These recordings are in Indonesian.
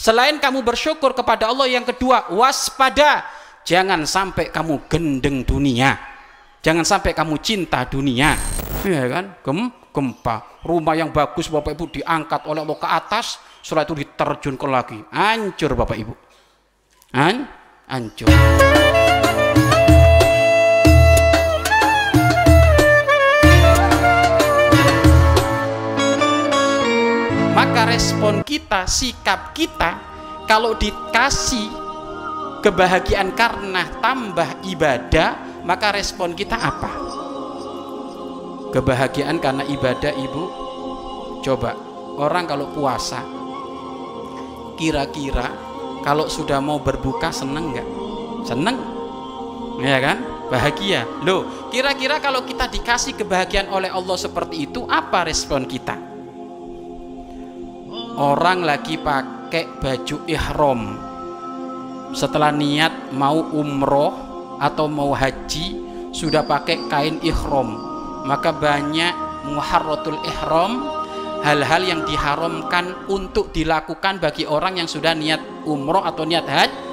Selain kamu bersyukur kepada Allah, yang kedua, waspada. Jangan sampai kamu gendeng dunia. Jangan sampai kamu cinta dunia. Ya kan? Gempa. Rumah yang bagus Bapak Ibu diangkat oleh Allah ke atas, setelah itu diterjunkan lagi. Hancur Bapak Ibu. Hancur. Maka respon kita, sikap kita, kalau dikasih kebahagiaan karena tambah ibadah, maka respon kita apa? Kebahagiaan karena ibadah, Ibu. Coba, orang kalau puasa, kira-kira kalau sudah mau berbuka seneng nggak? Seneng, ya kan? Bahagia. Loh, kira-kira kalau kita dikasih kebahagiaan oleh Allah seperti itu, apa respon kita? Orang lagi pakai baju ihram, setelah niat mau umroh atau mau haji, sudah pakai kain ihram, maka banyak muharratul ihram, hal-hal yang diharamkan untuk dilakukan bagi orang yang sudah niat umroh atau niat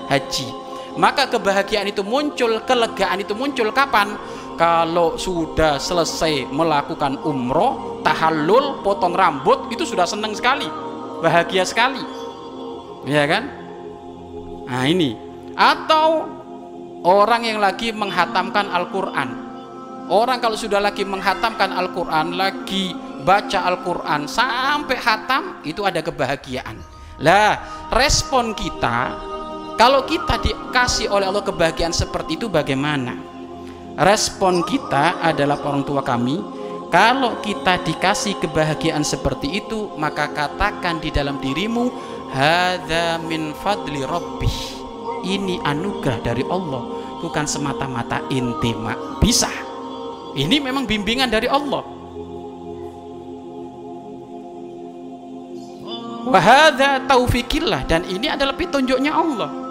haji. Maka kebahagiaan itu muncul, kelegaan itu muncul kapan? Kalau sudah selesai melakukan umroh, tahallul, potong rambut, itu sudah senang sekali, bahagia sekali, ya kan? Nah ini. Atau orang yang lagi menghatamkan Al-Quran. Orang kalau sudah lagi menghatamkan Al-Quran, lagi baca Al-Quran sampai hatam, itu ada kebahagiaan. Lah, respon kita kalau kita dikasih oleh Allah kebahagiaan seperti itu bagaimana? Respon kita adalah orang tua kami, kalau kita dikasih kebahagiaan seperti itu, maka katakan di dalam dirimu, hadza min fadli rabbih, ini anugerah dari Allah, bukan semata-mata intima. Bisa, ini memang bimbingan dari Allah. Wa hadza taufikillah, dan ini adalah petunjuknya Allah.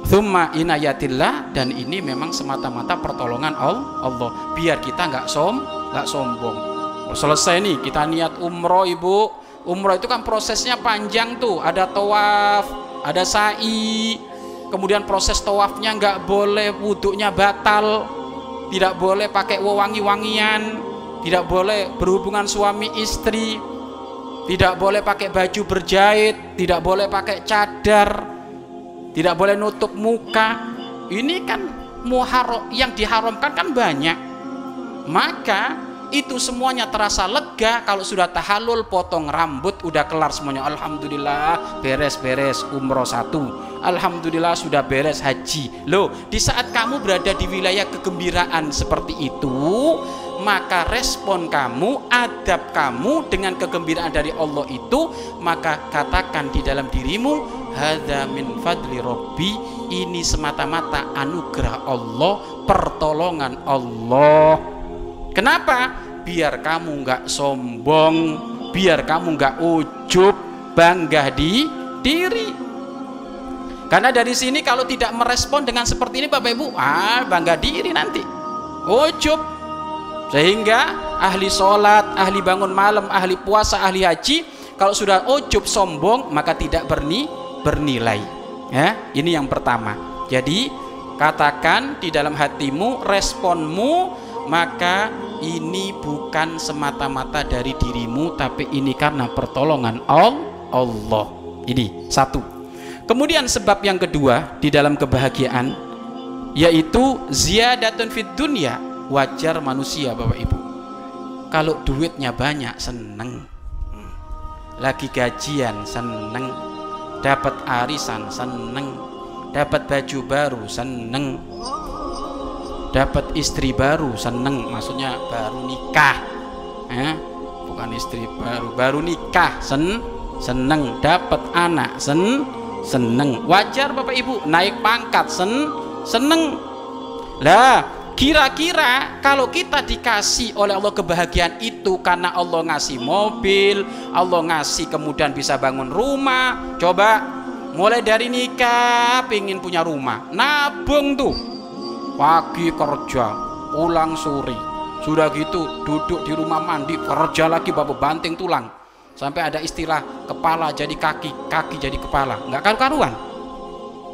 Tsumma inayatillah, dan ini memang semata-mata pertolongan Allah, biar kita nggak sombong. Selesai nih kita niat umroh, Ibu. Umroh itu kan prosesnya panjang tuh, ada tawaf, ada sa'i, kemudian proses tawafnya nggak boleh wudhunya batal, tidak boleh pakai wewangi-wangian, tidak boleh berhubungan suami istri, tidak boleh pakai baju berjahit, tidak boleh pakai cadar, tidak boleh nutup muka. Ini kan muharram, yang diharamkan kan banyak. Maka itu semuanya terasa lega kalau sudah tahallul, potong rambut, udah kelar semuanya. Alhamdulillah beres-beres umroh 1, alhamdulillah sudah beres haji. Loh, di saat kamu berada di wilayah kegembiraan seperti itu, maka respon kamu, adab kamu dengan kegembiraan dari Allah itu, maka katakan di dalam dirimu, hadza min fadli rabbi, ini semata-mata anugerah Allah, pertolongan Allah. Kenapa? Biar kamu nggak sombong, biar kamu nggak ujub, bangga di diri. Karena dari sini kalau tidak merespon dengan seperti ini Bapak Ibu, bangga diri nanti, ujub. Sehingga ahli sholat, ahli bangun malam, ahli puasa, ahli haji, kalau sudah ujub sombong, maka tidak bernilai. Ya, ini yang pertama. Jadi katakan di dalam hatimu, responmu, maka ini bukan semata-mata dari dirimu, tapi ini karena pertolongan Allah. Ini satu. Kemudian sebab yang kedua di dalam kebahagiaan, yaitu ziyadatun fid dunya. Wajar manusia Bapak Ibu, kalau duitnya banyak seneng, lagi gajian seneng, dapat arisan seneng, dapat baju baru seneng, dapat istri baru seneng, maksudnya baru nikah, bukan istri baru nikah seneng, dapat anak seneng. Wajar Bapak Ibu, naik pangkat seneng. Lah, kira-kira kalau kita dikasih oleh Allah kebahagiaan itu karena Allah ngasih mobil, Allah ngasih kemudian bisa bangun rumah. Coba mulai dari nikah pengen punya rumah, nabung tuh, pagi kerja, pulang sore, sudah gitu duduk di rumah mandi, kerja lagi bapak banting tulang, Sampai ada istilah kepala jadi kaki, kaki jadi kepala. Nggak karu-karuan.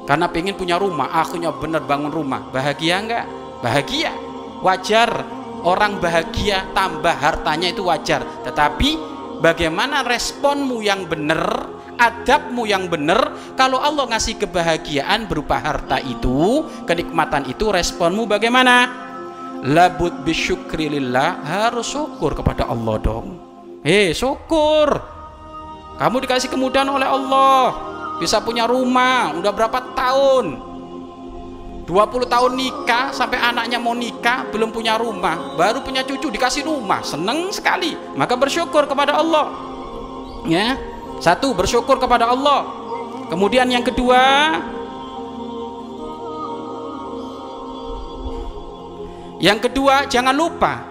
Karena pengen punya rumah, akhirnya bener bangun rumah. Bahagia nggak? Bahagia. Wajar orang bahagia tambah hartanya itu wajar. Tetapi bagaimana responmu yang benar, adabmu yang benar? Kalau Allah ngasih kebahagiaan berupa harta itu, kenikmatan itu, responmu bagaimana? Labud bisyukrilillah, harus syukur kepada Allah dong. Syukur. Kamu dikasih kemudahan oleh Allah, bisa punya rumah, udah berapa tahun? 20 tahun nikah, sampai anaknya mau nikah belum punya rumah, baru punya cucu dikasih rumah, seneng sekali. Maka bersyukur kepada Allah. Ya, satu, bersyukur kepada Allah. Kemudian yang kedua, jangan lupa,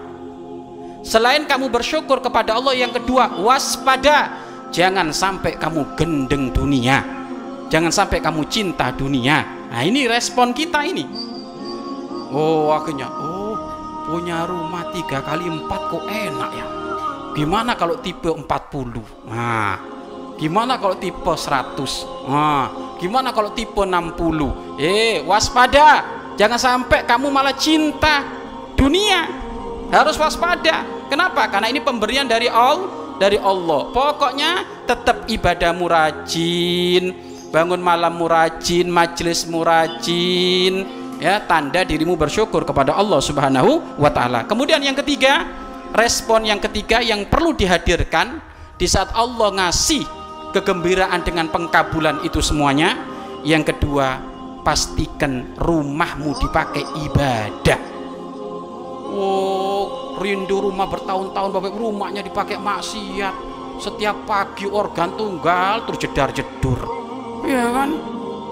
selain kamu bersyukur kepada Allah, yang kedua, waspada. Jangan sampai kamu gendeng dunia, jangan sampai kamu cinta dunia. Nah, ini respon kita ini. Akhirnya punya rumah 3x4 kok enak ya. Gimana kalau tipe 40? Nah, gimana kalau tipe 100? Nah, gimana kalau tipe 60? Waspada. Jangan sampai kamu malah cinta dunia. Harus waspada. Kenapa? Karena ini pemberian dari Allah. Pokoknya tetap ibadahmu rajin, bangun malammu rajin, majelismu rajin, ya, tanda dirimu bersyukur kepada Allah Subhanahu wa Ta'ala. Kemudian yang ketiga, respon yang ketiga yang perlu dihadirkan di saat Allah ngasih kegembiraan dengan pengkabulan itu semuanya. Yang kedua, pastikan rumahmu dipakai ibadah. Rindu rumah bertahun-tahun, Bapak Ibu, rumahnya dipakai maksiat. Setiap pagi organ tunggal terus jedar-jedur, ya kan?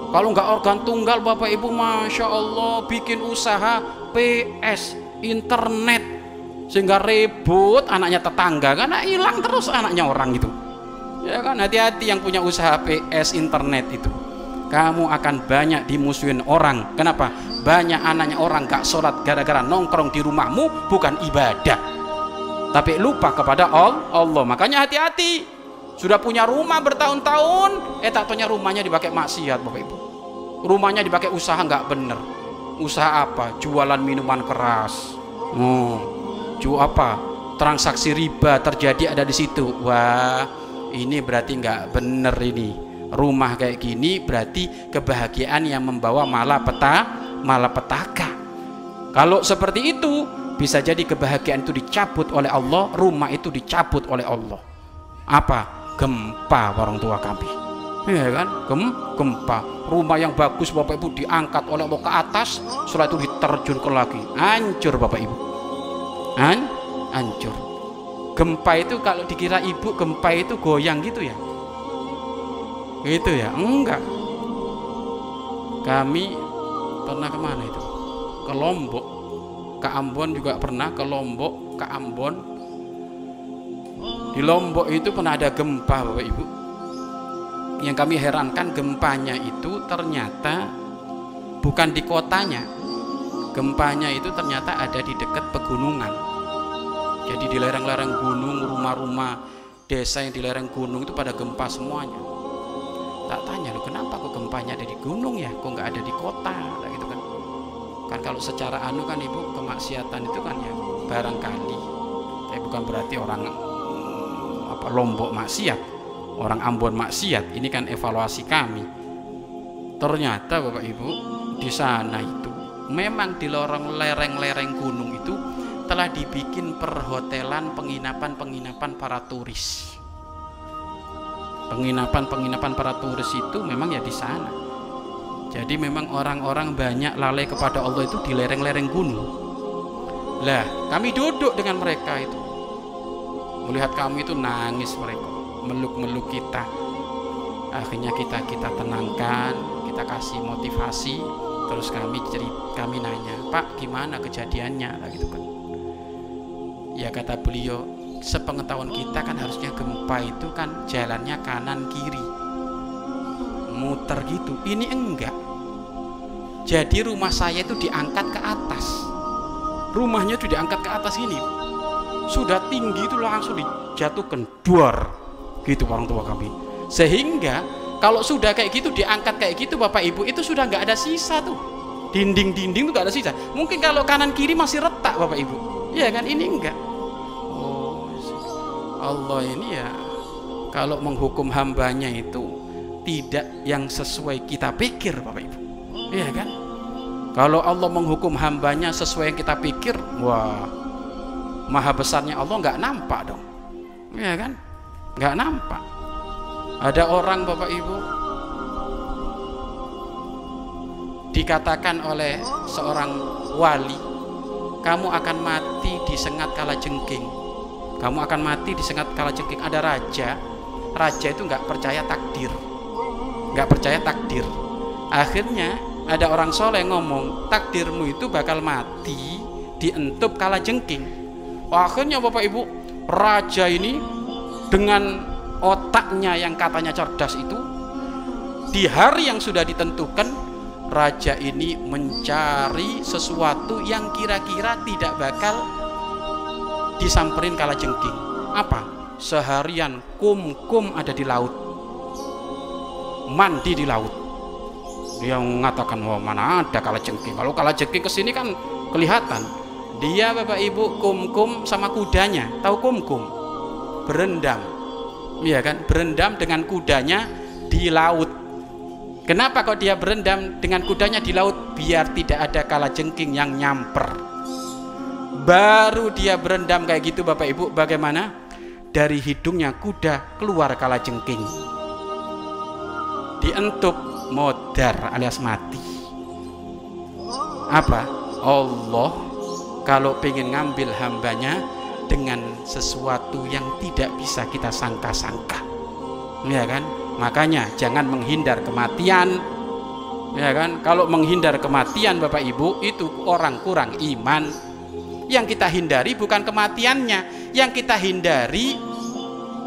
Kalau nggak organ tunggal, Bapak Ibu, Masya Allah, bikin usaha PS internet sehingga ribut anaknya tetangga, karena hilang terus anaknya orang itu, ya kan? Hati-hati yang punya usaha PS internet itu, kamu akan banyak dimusuhin orang. Kenapa? Banyak anaknya orang gak sholat gara-gara nongkrong di rumahmu, bukan ibadah, tapi lupa kepada Allah. Makanya hati-hati. Sudah punya rumah bertahun-tahun, tak taunya rumahnya dipakai maksiat, Bapak Ibu. Rumahnya dipakai usaha nggak bener. Usaha apa? Jualan minuman keras. Transaksi riba terjadi ada di situ. Wah, ini berarti nggak bener ini. Rumah kayak gini berarti kebahagiaan yang membawa malapetaka. Kalau seperti itu, bisa jadi kebahagiaan itu dicabut oleh Allah, rumah itu dicabut oleh Allah. Apa? Gempa orang tua kami, ya kan? Gempa. Rumah yang bagus, Bapak Ibu, diangkat oleh Allah ke atas, setelah itu diterjunkan lagi, hancur, Bapak Ibu. Hancur. Gempa itu kalau dikira ibu, gempa itu goyang gitu ya? Gitu ya? Enggak. Kami pernah kemana itu? Ke Lombok, ke Ambon juga pernah, ke Lombok, ke Ambon. Di Lombok itu pernah ada gempa, Bapak Ibu. Yang kami herankan, gempanya itu ternyata bukan di kotanya. Gempanya itu ternyata ada di dekat pegunungan. Jadi di lereng-lereng gunung, rumah-rumah desa yang di lereng gunung itu pada gempa semuanya. Tak tanya, loh, kenapa kok gempanya ada di gunung ya, kok nggak ada di kota, gitu kan? Kan kalau secara kan Ibu, kemaksiatan itu kan ya barangkali, tapi bukan berarti orang Lombok maksiat, orang Ambon maksiat. Ini kan evaluasi kami. Ternyata Bapak Ibu, di sana itu memang di lereng-lereng gunung itu telah dibikin perhotelan, penginapan para turis. Penginapan para turis itu memang ya di sana. Jadi memang orang-orang banyak lalai kepada Allah itu di lereng-lereng gunung. Lah, kami duduk dengan mereka itu. Melihat kami itu nangis mereka, meluk-meluk kita. Akhirnya kita tenangkan, kita kasih motivasi. Terus kami nanya, Pak, gimana kejadiannya? Lah gitu kan. Ya kata beliau, sepengetahuan kita kan harusnya gempa itu kan jalannya kanan kiri, muter gitu. Ini enggak. Jadi rumah saya itu diangkat ke atas. Rumahnya itu diangkat ke atas ini. Sudah tinggi itu langsung dijatuhkan duar. gitu orang tua kami. Sehingga kalau sudah kayak gitu, diangkat kayak gitu Bapak Ibu, itu sudah nggak ada sisa tuh, dinding-dinding tuh nggak ada sisa. Mungkin kalau kanan kiri masih retak Bapak Ibu, ya kan, ini enggak. Oh, Allah ini ya kalau menghukum hambanya itu tidak yang sesuai kita pikir Bapak Ibu, ya kan. Kalau Allah menghukum hambanya sesuai yang kita pikir, wah, maha besarnya Allah nggak nampak dong, ya kan, nggak nampak. Ada orang Bapak Ibu dikatakan oleh seorang wali, kamu akan mati disengat kalajengking, kamu akan mati disengat kalajengking. Ada raja itu nggak percaya takdir, nggak percaya takdir. Akhirnya ada orang soleh ngomong, takdirmu itu bakal mati dientup kalajengking. Akhirnya Bapak Ibu, raja ini dengan otaknya yang katanya cerdas itu, di hari yang sudah ditentukan, raja ini mencari sesuatu yang kira-kira tidak bakal disamperin kalajengking. Apa? Seharian kum ada di laut, mandi di laut. Dia mengatakan, wah, mana ada kalajengking, kalau kalajengking kesini kan kelihatan. Dia Bapak Ibu kum sama kudanya, tahu kum berendam, iya kan, berendam dengan kudanya di laut. Kenapa kok dia berendam dengan kudanya di laut? Biar tidak ada kalajengking yang nyamper. Baru dia berendam kayak gitu Bapak Ibu, bagaimana? Dari hidungnya kuda keluar kalajengking, dientup, modar alias mati. Apa? Allah kalau pengen ngambil hambanya dengan sesuatu yang tidak bisa kita sangka-sangka, ya kan. Makanya jangan menghindar kematian, ya kan. Kalau menghindar kematian Bapak Ibu, itu orang kurang iman. Yang kita hindari bukan kematiannya, yang kita hindari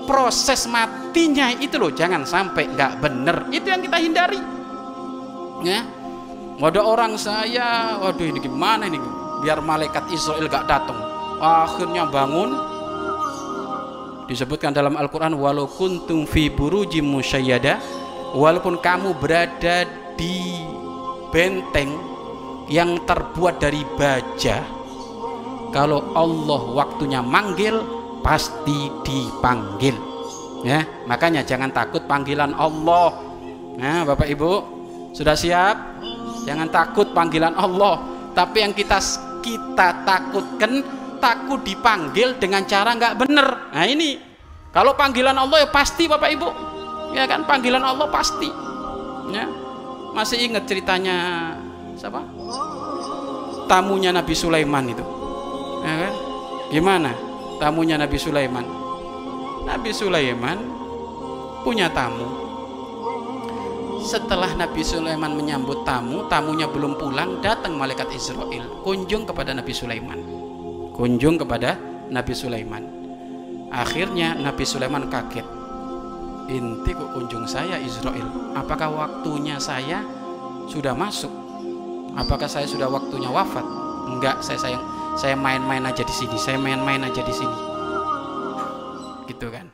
proses matinya itu loh, jangan sampai nggak bener, itu yang kita hindari, ya. Ada orang saya, waduh ini gimana ini, biar malaikat Israel gak datang, akhirnya bangun. Disebutkan dalam Al-Quran, walau kuntum fi burujim musyayyada, walaupun kamu berada di benteng yang terbuat dari baja, kalau Allah waktunya manggil pasti dipanggil, ya. Makanya jangan takut panggilan Allah. Nah Bapak Ibu sudah siap? Jangan takut panggilan Allah. Tapi yang kita takutkan, takut dipanggil dengan cara nggak bener. Nah ini, kalau panggilan Allah ya pasti Bapak Ibu, ya kan, panggilan Allah pasti, ya. Masih ingat ceritanya siapa? Tamunya Nabi Sulaiman itu, ya kan? Gimana tamunya Nabi Sulaiman? Nabi Sulaiman punya tamu. Setelah Nabi Sulaiman menyambut tamu, tamunya belum pulang, datang malaikat Israel kunjung kepada Nabi Sulaiman, kunjung kepada Nabi Sulaiman. Akhirnya Nabi Sulaiman kaget, inti kok kunjung saya Israel, apakah waktunya saya sudah masuk, apakah saya sudah waktunya wafat? Enggak, saya main-main aja di sini, saya main-main aja di sini, gitu kan.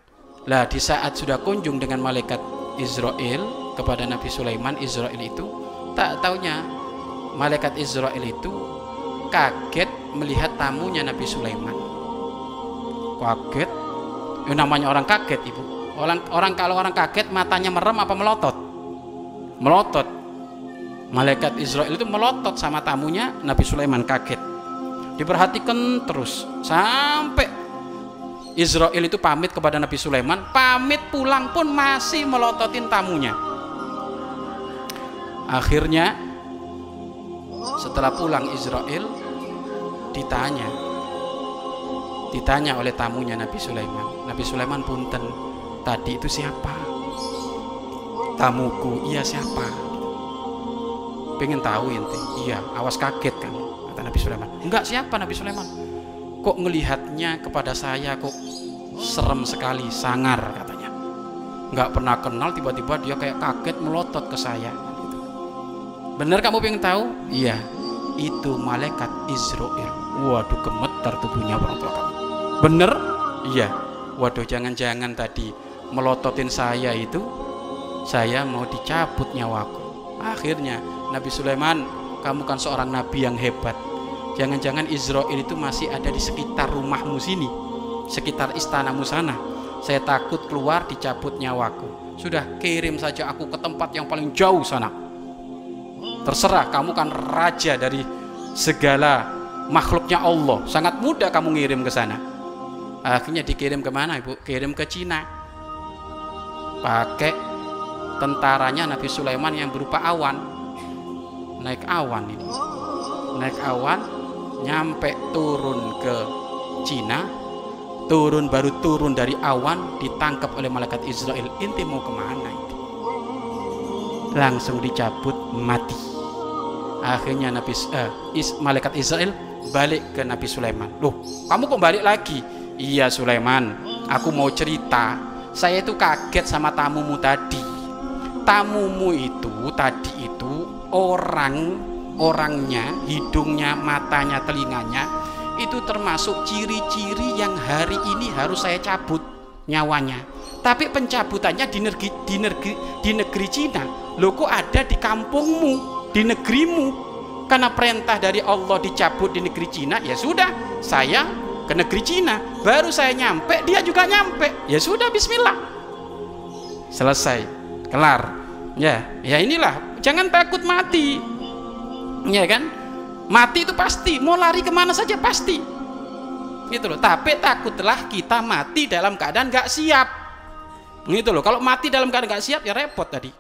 Lah di saat sudah kunjung dengan malaikat Israel kepada Nabi Sulaiman, Israel itu tak taunya malaikat Israel itu kaget melihat tamunya Nabi Sulaiman. Kaget, ya namanya orang kaget Ibu. Kalau orang kaget matanya merem apa melotot? Melotot. Malaikat Israel itu melotot sama tamunya Nabi Sulaiman, kaget. Diperhatikan terus sampai Israel itu pamit kepada Nabi Sulaiman, pamit pulang pun masih melototin tamunya. Akhirnya setelah pulang Israel ditanya oleh tamunya Nabi Sulaiman, Nabi Sulaiman punten, tadi itu siapa? Tamuku. Iya, siapa? Pengen tahu ente? Iya, awas kaget kan, kata Nabi Sulaiman. Enggak, siapa Nabi Sulaiman? Kok ngelihatnya kepada saya kok serem sekali, sangar katanya. Nggak pernah kenal, tiba-tiba dia kayak kaget melotot ke saya. Bener kamu pengen tahu? Iya, itu malaikat Israel. Waduh, gemetar tubuhnya orang tua kamu. Bener? Iya. Waduh, jangan-jangan tadi melototin saya itu, saya mau dicabut nyawaku. Akhirnya Nabi Sulaiman, kamu kan seorang nabi yang hebat, jangan-jangan Israel itu masih ada di sekitar rumahmu sini, sekitar istanamu sana. Saya takut keluar dicabut nyawaku. Sudah, kirim saja aku ke tempat yang paling jauh sana. Terserah, kamu kan raja dari segala makhluknya Allah, sangat mudah kamu ngirim ke sana. Akhirnya dikirim kemana ibu? Kirim ke Cina, pakai tentaranya Nabi Sulaiman yang berupa awan. Naik awan ini, naik awan, nyampe turun ke Cina, baru turun dari awan, ditangkap oleh malaikat Israel. Inti mau kemana itu? Langsung dicabut, mati. Akhirnya malaikat Israel balik ke Nabi Sulaiman. Loh, kamu kok balik lagi? Iya Sulaiman, aku mau cerita. Saya itu kaget sama tamumu tadi. Tamumu itu tadi itu orangnya, hidungnya, matanya, telinganya itu termasuk ciri-ciri yang hari ini harus saya cabut nyawanya. Tapi pencabutannya di negeri Cina. Loh, kok ada di kampungmu, di negerimu? Karena perintah dari Allah dicabut di negeri Cina, ya sudah, saya ke negeri Cina. Baru saya nyampe, dia juga nyampe. Ya sudah, bismillah. Selesai, kelar. Ya inilah, jangan takut mati. Ya kan? Mati itu pasti, mau lari kemana saja pasti. Gitu loh. Tapi takutlah kita mati dalam keadaan gak siap. Gitu loh. Kalau mati dalam keadaan gak siap, ya repot tadi.